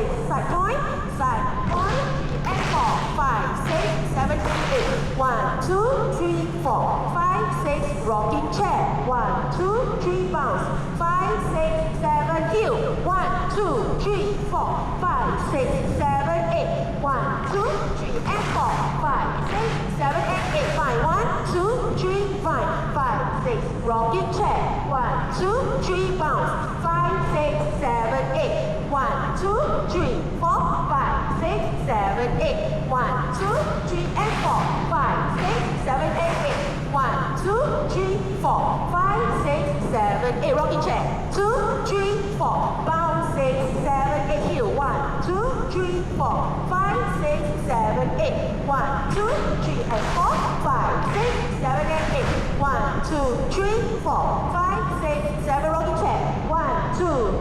6, side point, side point, and 4, 5, 6, 7, 8. 1, 2, 3, 4, 5, 6, rocking chair. 1, 2, 3, bounce. 5, 6, 7, heel. 1, 2, 3, 4, 5, 6, 7, 8. 1, 2, 3, and 4, 5, 6, 7, and 8. 5, 1, 2, 3, 5, 5, 6, rocking chair. 1, 2, 3, bounce. 5, 6, 7, 8. 1, 2, 3, 4, 5, 6, 7, 8. 1, 2, 3, and 4, 5, 6, 7, and 8. 1, 2, 3, 4, 5, 6, 7, 8. Rocking chair. 2, 3, 4, bounce. 6, 7, 8. Heel. 1, 2, 3, 4, 5, 6, 7, 8. 1, 2, 3, and 4, 5, 6, 7, and 8. 1, 2, 3, 4, 5, 6, 7. Rocking chair. 1, 2,